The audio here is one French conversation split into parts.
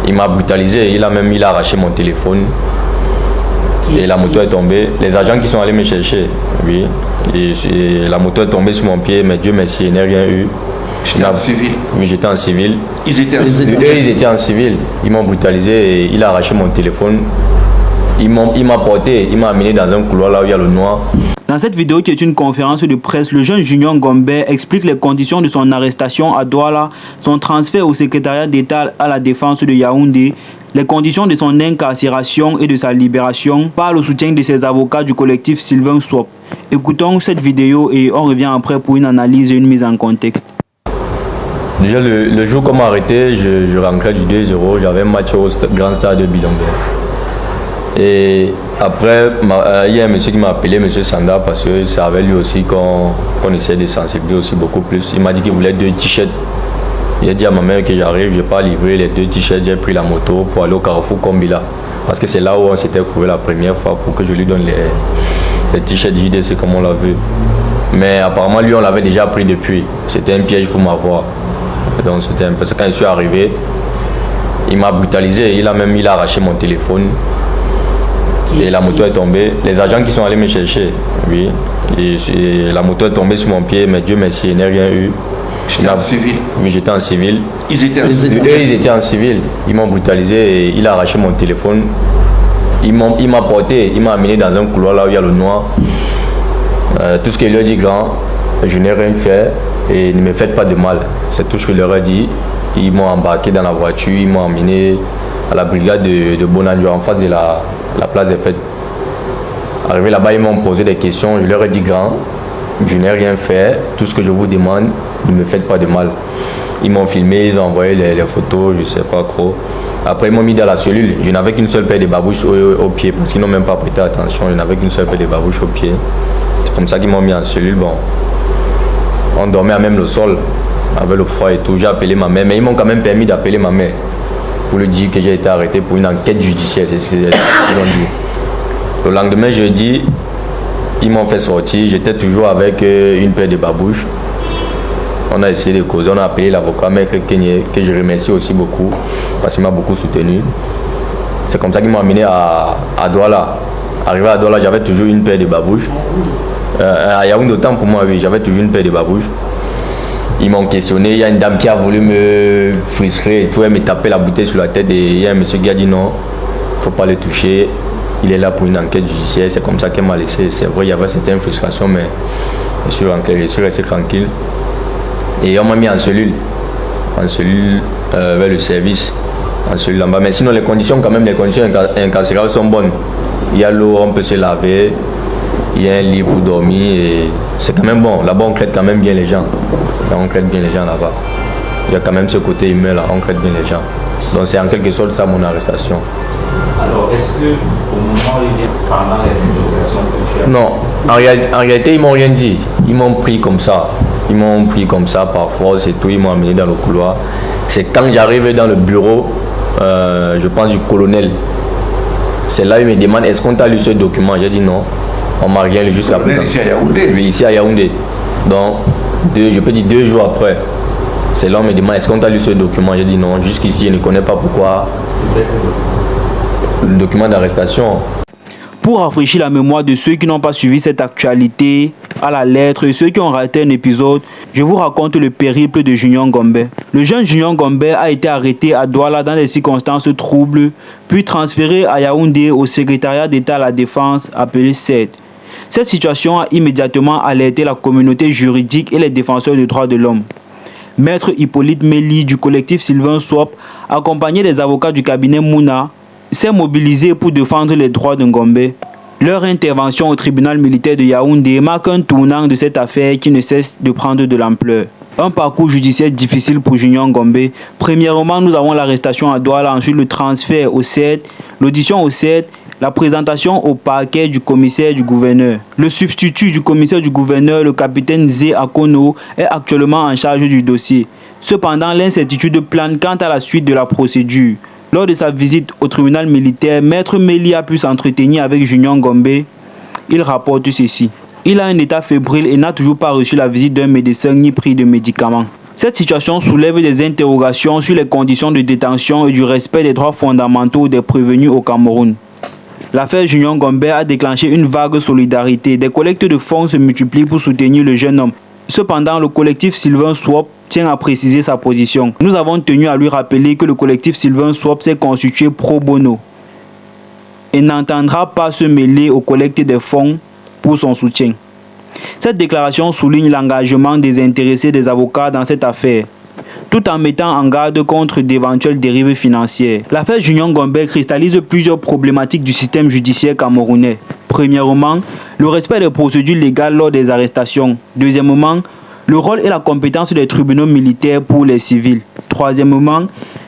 Il m'a brutalisé, il a arraché mon téléphone. Et la moto est tombée. Les agents qui sont allés me chercher, oui. Et la moto est tombée sur mon pied, mais Dieu merci, il n'y a rien eu. J'étais en civil. Oui, j'étais en civil. Ils étaient en civil. Ils étaient en civil. Ils m'ont brutalisé et il a arraché mon téléphone. Il m'a porté, il m'a amené dans un couloir là où il y a le noir. Dans cette vidéo qui est une conférence de presse, le jeune Junior Ngombe explique les conditions de son arrestation à Douala, son transfert au secrétariat d'État à la défense de Yaoundé, les conditions de son incarcération et de sa libération par le soutien de ses avocats du collectif Sylvain Swap. Écoutons cette vidéo et on revient après pour une analyse et une mise en contexte. Déjà le jour qu'on m'a arrêté, je rentrais du 2-0, j'avais un match au Grand Stade de Bilombe. Et après, il y a un monsieur qui m'a appelé, monsieur Sanda, parce que c'est avec lui aussi qu'on essaie de sensibiliser aussi beaucoup plus. Il m'a dit qu'il voulait 2 t-shirts. Il a dit à ma mère que j'arrive, je n'ai pas livré les 2 t-shirts, j'ai pris la moto pour aller au Carrefour Kombila. Parce que c'est là où on s'était trouvé la première fois pour que je lui donne les t-shirts JDC comme on l'a vu. Mais apparemment, lui, on l'avait déjà pris depuis. C'était un piège pour m'avoir. Donc c'était un peu ça. Quand je suis arrivé, il m'a brutalisé, il a arraché mon téléphone. Et la moto est tombée. Les agents qui sont allés me chercher, oui. Et la moto est tombée sur mon pied, mais Dieu merci, il n'y a rien eu. J'étais en civil. Oui, j'étais en civil. Ils étaient en civil. Ils étaient en civil. Ils m'ont brutalisé et il a arraché mon téléphone. Il m'a porté, il m'a amené dans un couloir là où il y a le noir. Tout ce qu'il lui a dit, grand, je n'ai rien fait et ne me faites pas de mal. C'est tout ce qu'il leur a dit. Ils m'ont embarqué dans la voiture, ils m'ont amené à la brigade de Bonanjo en face de la place des fêtes. Arrivé là-bas, ils m'ont posé des questions. Je leur ai dit, grand, je n'ai rien fait. Tout ce que je vous demande, ne me faites pas de mal. Ils m'ont filmé, ils ont envoyé les photos, je ne sais pas trop. Après, ils m'ont mis dans la cellule. Je n'avais qu'une seule paire de babouches au pied, parce qu'ils n'ont même pas prêté attention. Je n'avais qu'une seule paire de babouches au pied. C'est comme ça qu'ils m'ont mis en cellule. Bon, on dormait à même le sol, avec le froid et tout. J'ai appelé ma mère, mais ils m'ont quand même permis d'appeler ma mère pour lui dire que j'ai été arrêté pour une enquête judiciaire. C'est ce qu'ils ont dit. Le lendemain, jeudi, ils m'ont fait sortir. J'étais toujours avec une paire de babouches. On a essayé de causer, on a appelé l'avocat, Maître Kenyé, que je remercie aussi beaucoup, parce qu'il m'a beaucoup soutenu. C'est comme ça qu'ils m'ont amené à Douala. Arrivé à Douala, j'avais toujours une paire de babouches. À Yaoundé, autant pour moi, oui, j'avais toujours une paire de babouches. Ils m'ont questionné, il y a une dame qui a voulu me frustrer et tout, elle me tapait la bouteille sur la tête et il y a un monsieur qui a dit non, il ne faut pas le toucher. Il est là pour une enquête judiciaire, c'est comme ça qu'elle m'a laissé. C'est vrai, il y avait certaines frustrations, mais je suis resté tranquille. Et on m'a mis en cellule vers le service, en cellule en bas. Mais sinon, les conditions incarcérales sont bonnes. Il y a l'eau, on peut se laver, il y a un lit pour dormir et c'est quand même bon. Là-bas, on traite quand même bien les gens. On traite bien les gens là-bas. Il y a quand même ce côté humain là, on traite bien les gens. Donc c'est en quelque sorte ça mon arrestation. Alors, est-ce que au moment où il vient pendant les interrogations que tu as... Non, en réalité, ils m'ont rien dit. Ils m'ont pris comme ça. Ils m'ont pris comme ça par force et tout. Ils m'ont amené dans le couloir. C'est quand j'arrive dans le bureau, je pense du colonel. C'est là qu'il me demande est-ce qu'on t'a lu ce document. J'ai dit non. On m'a rien lu jusqu'à présent. Ici à Yaoundé. Oui, ici à Yaoundé. Donc, je peux dire 2 jours après. C'est là qu'on me demande est-ce qu'on t'a lu ce document. J'ai dit non. Jusqu'ici, je ne connais pas pourquoi. Le document d'arrestation. Pour rafraîchir la mémoire de ceux qui n'ont pas suivi cette actualité à la lettre et ceux qui ont raté un épisode, je vous raconte le périple de Junior Ngombe. Le jeune Junior Ngombe a été arrêté à Douala dans des circonstances troubles, puis transféré à Yaoundé au secrétariat d'État à la défense appelé CED. Cette situation a immédiatement alerté la communauté juridique et les défenseurs des droits de l'homme. Maître Hippolyte Méli du collectif Sylvain Swap, accompagné des avocats du cabinet Mouna, s'est mobilisé pour défendre les droits de Ngombe. Leur intervention au tribunal militaire de Yaoundé marque un tournant de cette affaire qui ne cesse de prendre de l'ampleur. Un parcours judiciaire difficile pour Junior Ngombe. Premièrement, nous avons l'arrestation à Douala, ensuite le transfert au CED, l'audition au CED, la présentation au parquet du commissaire du gouverneur. Le substitut du commissaire du gouverneur, le capitaine Zé Akono, est actuellement en charge du dossier. Cependant, l'incertitude plane quant à la suite de la procédure. Lors de sa visite au tribunal militaire, Maître Méli a pu s'entretenir avec Junior Ngombe. Il rapporte ceci. Il a un état fébrile et n'a toujours pas reçu la visite d'un médecin ni pris de médicaments. Cette situation soulève des interrogations sur les conditions de détention et du respect des droits fondamentaux des prévenus au Cameroun. L'affaire Junior Ngombe a déclenché une vague solidarité. Des collectes de fonds se multiplient pour soutenir le jeune homme. Cependant, le collectif Sylvain Swap tient à préciser sa position. Nous avons tenu à lui rappeler que le collectif Sylvain Swap s'est constitué pro bono et n'entendra pas se mêler aux collectes des fonds pour son soutien. Cette déclaration souligne l'engagement des intéressés des avocats dans cette affaire, tout en mettant en garde contre d'éventuelles dérives financières. L'affaire Junior Ngombe cristallise plusieurs problématiques du système judiciaire camerounais. Premièrement, le respect des procédures légales lors des arrestations. Deuxièmement, le rôle et la compétence des tribunaux militaires pour les civils. Troisièmement,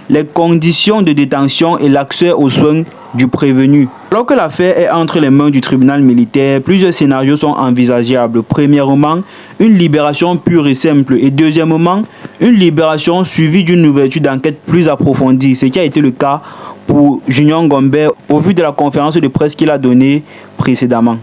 les conditions de détention et l'accès aux soins du prévenu. Alors que l'affaire est entre les mains du tribunal militaire, plusieurs scénarios sont envisageables. Premièrement, une libération pure et simple. Et deuxièmement, une libération suivie d'une ouverture d'enquête plus approfondie, ce qui a été le cas pour Junior Ngombe au vu de la conférence de presse qu'il a donnée précédemment.